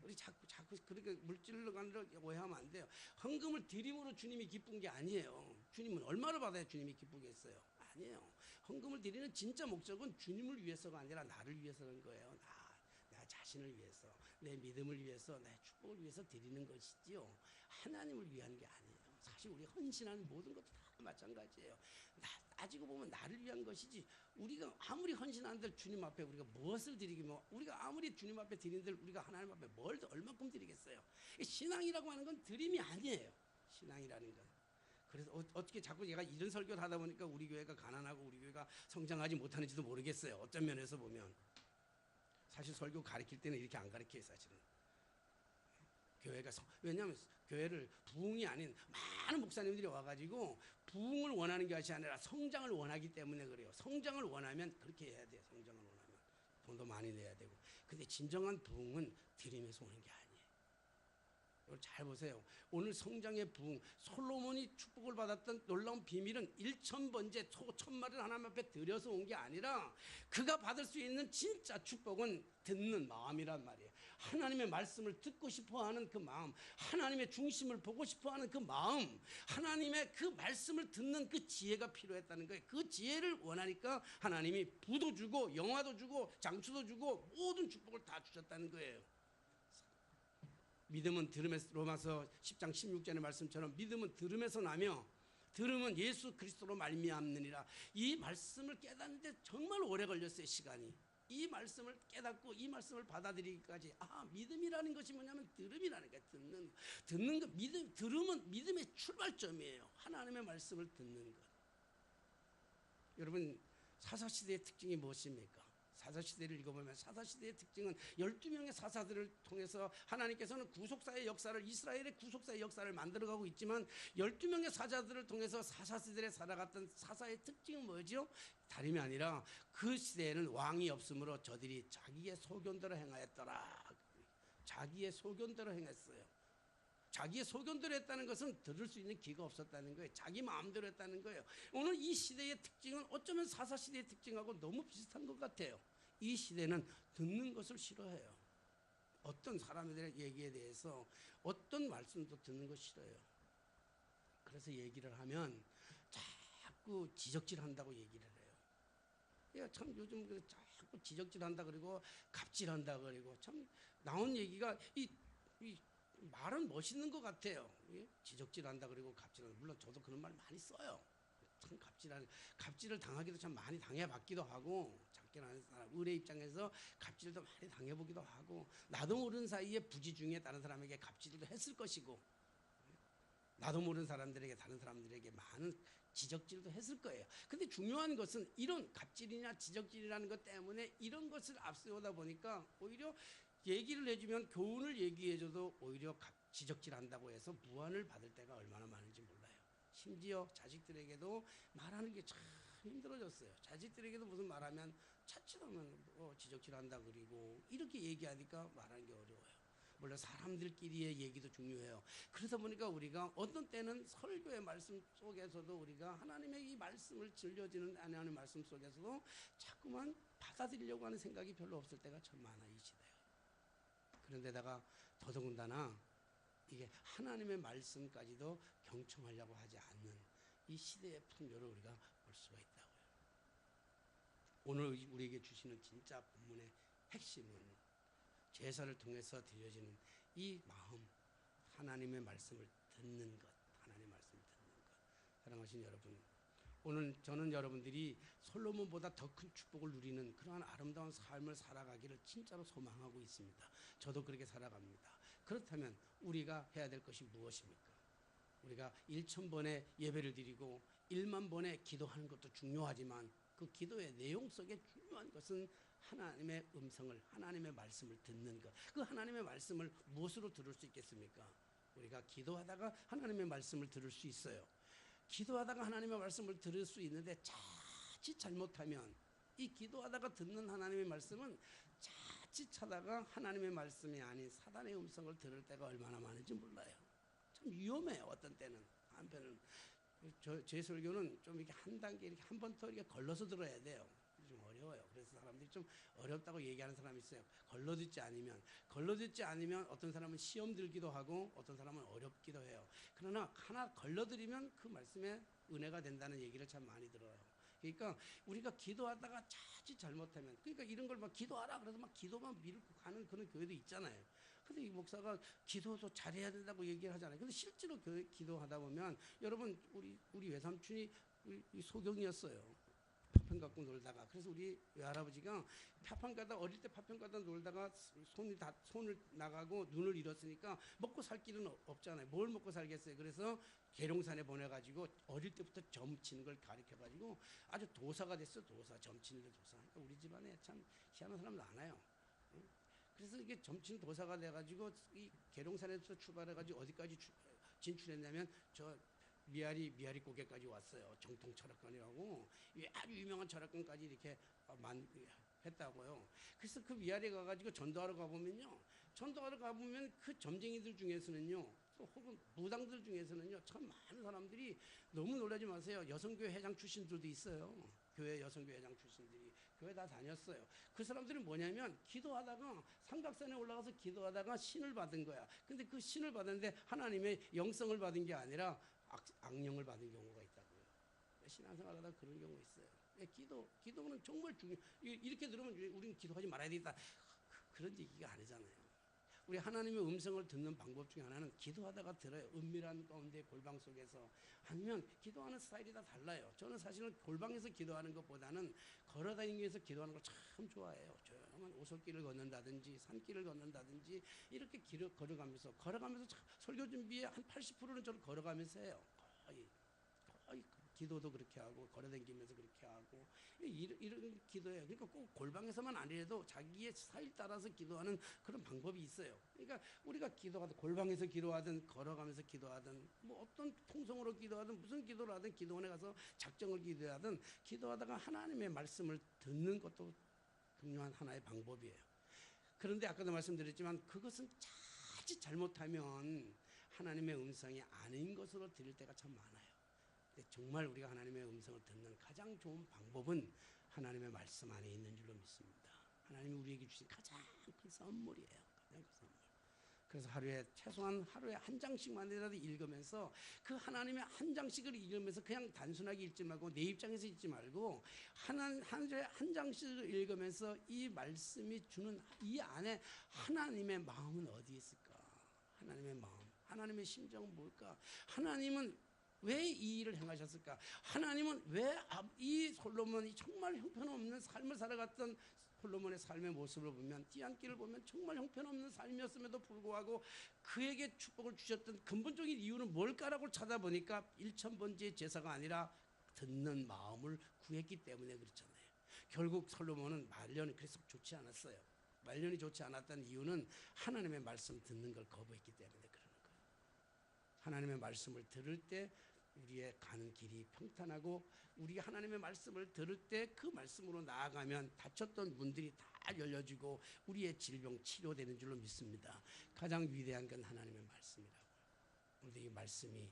우리 자꾸 그렇게 물질로 가는 오해하면 안 돼요. 헌금을 드림으로 주님이 기쁜 게 아니에요. 주님은 얼마를 받아야 주님이 기쁘겠어요? 아니에요. 헌금을 드리는 진짜 목적은 주님을 위해서가 아니라 나를 위해서는 거예요. 나 자신을 위해서, 내 믿음을 위해서, 내 축복을 위해서 드리는 것이지요. 하나님을 위한 게 아니에요. 사실 우리 헌신하는 모든 것도 다 마찬가지예요. 따지고 보면 나를 위한 것이지, 우리가 아무리 헌신한들 주님 앞에 우리가 무엇을 드리기면, 우리가 아무리 주님 앞에 드린들 우리가 하나님 앞에 뭘 얼마큼 드리겠어요? 신앙이라고 하는 건 드림이 아니에요. 신앙이라는 건. 그래서 어떻게 자꾸 얘가 이런 설교를 하다 보니까 우리 교회가 가난하고 우리 교회가 성장하지 못하는지도 모르겠어요. 어떤 면에서 보면. 사실 설교 가르칠 때는 이렇게 안 가르쳐요. 사실은 교회가 왜냐하면 교회를 부흥이 아닌 많은 목사님들이 와가지고 부흥을 원하는 것이 아니라 성장을 원하기 때문에 그래요. 성장을 원하면 그렇게 해야 돼요. 성장을 원하면 돈도 많이 내야 되고. 근데 진정한 부흥은 드림에서 오는 게 아니에요. 잘 보세요. 오늘 성장의 부흥, 솔로몬이 축복을 받았던 놀라운 비밀은 1,000번째 소 1,000마리를 하나님 앞에 들여서 온 게 아니라, 그가 받을 수 있는 진짜 축복은 듣는 마음이란 말이에요. 하나님의 말씀을 듣고 싶어하는 그 마음, 하나님의 중심을 보고 싶어하는 그 마음, 하나님의 그 말씀을 듣는 그 지혜가 필요했다는 거예요. 그 지혜를 원하니까 하나님이 부도 주고 영화도 주고 장수도 주고 모든 축복을 다 주셨다는 거예요. 믿음은 들음에서, 로마서 10장 16절의 말씀처럼 믿음은 들음에서 나며 들음은 예수 그리스도로 말미암느니라. 이 말씀을 깨닫는데 정말 오래 걸렸어요. 시간이. 이 말씀을 깨닫고 이 말씀을 받아들이기까지, 믿음이라는 것이 뭐냐면 들음이라는 거예요. 듣는 것. 들음은 믿음의 출발점이에요. 하나님의 말씀을 듣는 것. 여러분, 사사시대의 특징이 무엇입니까? 사사시대를 읽어보면 사사시대의 특징은 12명의 사사들을 통해서 하나님께서는 구속사의 역사를, 이스라엘의 구속사의 역사를 만들어가고 있지만, 12명의 사자들을 통해서 사사시대에 살아갔던 사사의 특징은 뭐죠? 다름이 아니라 그 시대에는 왕이 없으므로 저들이 자기의 소견대로 행하였더라. 자기의 소견대로 행했어요. 자기의 소견대로 했다는 것은 들을 수 있는 귀가 없었다는 거예요. 자기 마음대로 했다는 거예요. 오늘 이 시대의 특징은 어쩌면 사사시대의 특징하고 너무 비슷한 것 같아요. 이 시대는 듣는 것을 싫어해요. 어떤 사람들의 얘기에 대해서 어떤 말씀도 듣는 거 싫어요. 그래서 얘기를 하면 자꾸 지적질한다고 얘기를 해요. 참 요즘 자꾸 지적질한다 그리고 갑질한다 그리고, 참 나온 얘기가 이 말은 멋있는 것 같아요. 지적질한다 그리고 갑질한다. 물론 저도 그런 말 많이 써요. 참 갑질을 당하기도 참 많이 당해봤기도 하고, 작게는 의뢰 입장에서 갑질도 많이 당해보기도 하고, 나도 모르는 사이에 부지 중에 다른 사람에게 갑질도 했을 것이고, 나도 모르는 사람들에게, 다른 사람들에게 많은 지적질도 했을 거예요. 근데 중요한 것은 이런 갑질이나 지적질이라는 것 때문에 이런 것을 앞세우다 보니까 오히려 얘기를 해주면, 교훈을 얘기해줘도 오히려 지적질한다고 해서 무안을 받을 때가 얼마나 많은지 몰라요. 심지어 자식들에게도 말하는 게 참 힘들어졌어요. 자식들에게도 무슨 말하면 차치하면 지적질한다 그리고 이렇게 얘기하니까 말하는 게 어려워요. 물론 사람들끼리의 얘기도 중요해요. 그러다 보니까 우리가 어떤 때는 설교의 말씀 속에서도 우리가 하나님의 이 말씀을 들려지는 하나님의 말씀 속에서도 자꾸만 받아들이려고 하는 생각이 별로 없을 때가 참 많아 이 시대에. 그런데다가 더더군다나 이게 하나님의 말씀까지도 경청하려고 하지 않는 이 시대의 풍요를 우리가 볼 수가 있다고요. 오늘 우리에게 주시는 진짜 본문의 핵심은 제사를 통해서 드려지는 이 마음, 하나님의 말씀을 듣는 것, 하나님의 말씀을 듣는 것. 사랑하신 여러분, 오늘 저는 여러분들이 솔로몬보다 더 큰 축복을 누리는 그러한 아름다운 삶을 살아가기를 진짜로 소망하고 있습니다. 저도 그렇게 살아갑니다. 그렇다면 우리가 해야 될 것이 무엇입니까? 우리가 1,000번의 예배를 드리고 1만 번의 기도하는 것도 중요하지만 그 기도의 내용 속에 중요한 것은 하나님의 음성을, 하나님의 말씀을 듣는 것. 그 하나님의 말씀을 무엇으로 들을 수 있겠습니까? 우리가 기도하다가 하나님의 말씀을 들을 수 있어요. 기도하다가 하나님의 말씀을 들을 수 있는데 자칫 잘못하면 이 기도하다가 듣는 하나님의 말씀은 자칫하다가 하나님의 말씀이 아닌 사단의 음성을 들을 때가 얼마나 많은지 몰라요. 참 위험해요. 어떤 때는. 한편은 제 설교는 좀 이렇게 한 단계 이렇게 한 번 더 이렇게 걸러서 들어야 돼요. 좀 어려워요. 그래서 사람들이 좀 어렵다고 얘기하는 사람이 있어요. 걸러듣지 않으면 어떤 사람은 시험 들기도 하고 어떤 사람은 어렵기도 해요. 그러나 하나 걸러들이면 그 말씀에 은혜가 된다는 얘기를 참 많이 들어요. 그러니까 우리가 기도하다가 자칫 잘못하면, 그러니까 이런 걸 막 기도하라 그래서 막 기도만 밀고 가는 그런 교회도 있잖아요. 근데 이 목사가 기도도 잘해야 된다고 얘기를 하잖아요. 근데 실제로 기도하다 보면 여러분 우리 외삼촌이 소경이었어요. 파편 갖고 놀다가. 그래서 우리 외할아버지가 파편 가다 어릴 때 파편 가다 놀다가 손을 나가고 눈을 잃었으니까 먹고 살 길은 없잖아요. 뭘 먹고 살겠어요. 그래서 계룡산에 보내가지고 어릴 때부터 점치는 걸 가르쳐가지고 아주 도사가 됐어. 점치는 도사. 그러니까 우리 집안에 참 희한한 사람 많아요. 그래서 이게 점치는 도사가 돼가지고 이 계룡산에서 출발해가지고 어디까지 진출했냐면 저 미아리 고개까지 왔어요. 정통 철학관이라고 아주 유명한 철학관까지 이렇게 했다고요. 그래서 그 미아리 가가지고 전도하러 가보면 그 점쟁이들 중에서는요, 또 혹은 무당들 중에서는요, 참 많은 사람들이 너무 놀라지 마세요. 여성교회 회장 출신들도 있어요. 교회 여성교회 회장 출신들이 교회 다 다녔어요. 그 사람들은 뭐냐면 기도하다가 삼각산에 올라가서 기도하다가 신을 받은 거야. 근데 그 신을 받았는데 하나님의 영성을 받은 게 아니라 악령을 받은 경우가 있다고요. 신앙생활하다 그런 경우가 있어요. 기도는 정말 중요해요. 이렇게 들으면 우리는 기도하지 말아야 되겠다. 그런 얘기가 아니잖아요. 우리 하나님의 음성을 듣는 방법 중에 하나는 기도하다가 들어요. 은밀한 가운데 골방 속에서. 아니면 기도하는 스타일이 다 달라요. 저는 사실은 골방에서 기도하는 것보다는 걸어다니면서 기도하는 걸 참 좋아해요. 조용한 오솔길을 걷는다든지 산길을 걷는다든지 이렇게 걸어가면서 설교 준비의 한 80%는 저는 걸어가면서 해요. 거의 기도도 그렇게 하고 걸어다니면서 그렇게 하고 이런 기도예요. 그러니까 꼭 골방에서만 아니라도 자기의 스타일 따라서 기도하는 그런 방법이 있어요. 그러니까 우리가 기도하든 골방에서 기도하든 걸어가면서 기도하든 뭐 어떤 통성으로 기도하든 무슨 기도를 하든 기도원에 가서 작정을 기도하든 기도하다가 하나님의 말씀을 듣는 것도 중요한 하나의 방법이에요. 그런데 아까도 말씀드렸지만 그것은 자칫 잘못하면 하나님의 음성이 아닌 것으로 들릴 때가 참 많아요. 정말 우리가 하나님의 음성을 듣는 가장 좋은 방법은 하나님의 말씀 안에 있는 줄로 믿습니다. 하나님이 우리에게 주신 가장 큰 선물이에요. 가장 큰 선물. 그래서 최소한 하루에 한 장씩만이라도 읽으면서 그 하나님의 한 장씩을 읽으면서 그냥 단순하게 읽지 말고 내 입장에서 읽지 말고 한 장씩을 읽으면서 이 말씀이 주는 이 안에 하나님의 마음은 어디 있을까? 하나님의 마음, 하나님의 심정은 뭘까? 하나님은 왜 이 일을 행하셨을까? 하나님은 왜 이 솔로몬이 정말 형편없는 삶을 살아갔던 솔로몬의 삶의 모습을 보면, 뒤안길을 보면 정말 형편없는 삶이었음에도 불구하고 그에게 축복을 주셨던 근본적인 이유는 뭘까라고 찾아보니까 1,000번째 제사가 아니라 듣는 마음을 구했기 때문에 그렇잖아요. 결국 솔로몬은 말년이 그래서 좋지 않았어요. 말년이 좋지 않았던 이유는 하나님의 말씀 듣는 걸 거부했기 때문에 그러는 거예요. 하나님의 말씀을 들을 때 우리의 가는 길이 평탄하고 우리가 하나님의 말씀을 들을 때 그 말씀으로 나아가면 닫혔던 문들이 다 열려지고 우리의 질병 치료되는 줄로 믿습니다. 가장 위대한 건 하나님의 말씀이라고. 오늘 이 말씀이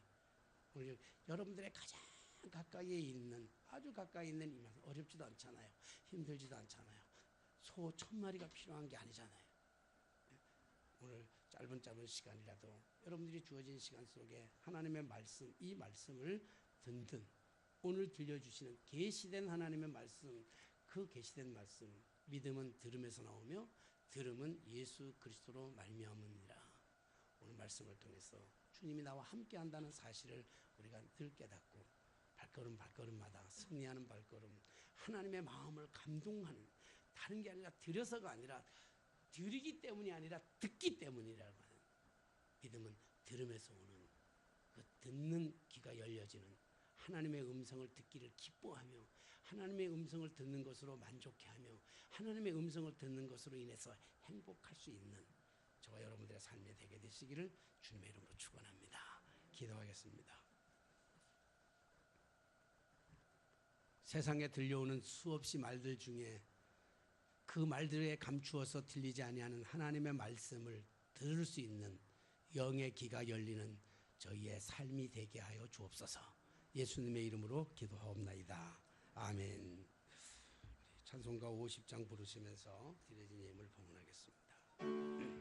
오늘 여러분들의 가장 가까이에 있는, 아주 가까이 있는 이 말씀, 어렵지도 않잖아요. 힘들지도 않잖아요. 소 1000마리가 필요한 게 아니잖아요. 오늘 짧은 시간이라도 여러분들이 주어진 시간 속에 하나님의 말씀, 이 말씀을 든든 오늘 들려주시는 계시된 하나님의 말씀, 그 계시된 말씀, 믿음은 들음에서 나오며 들음은 예수 그리스도로 말미암으니라. 오늘 말씀을 통해서 주님이 나와 함께한다는 사실을 우리가 늘 깨닫고 발걸음마다 승리하는 발걸음, 하나님의 마음을 감동하는, 다른 게 아니라 들여서가 아니라 들이기 때문이 아니라 듣기 때문이라고 하는, 믿음은 들음에서 오는 그 듣는 귀가 열려지는, 하나님의 음성을 듣기를 기뻐하며 하나님의 음성을 듣는 것으로 만족해하며 하나님의 음성을 듣는 것으로 인해서 행복할 수 있는 저와 여러분들의 삶이 되게 되시기를 주님의 이름으로 축원합니다. 기도하겠습니다. 세상에 들려오는 수없이 말들 중에 그 말들에 감추어서 들리지 아니하는 하나님의 말씀을 들을 수 있는 영의 귀가 열리는 저희의 삶이 되게 하여 주옵소서. 예수님의 이름으로 기도하옵나이다. 아멘. 찬송가 50장 부르시면서 드려진 예물 봉헌하겠습니다.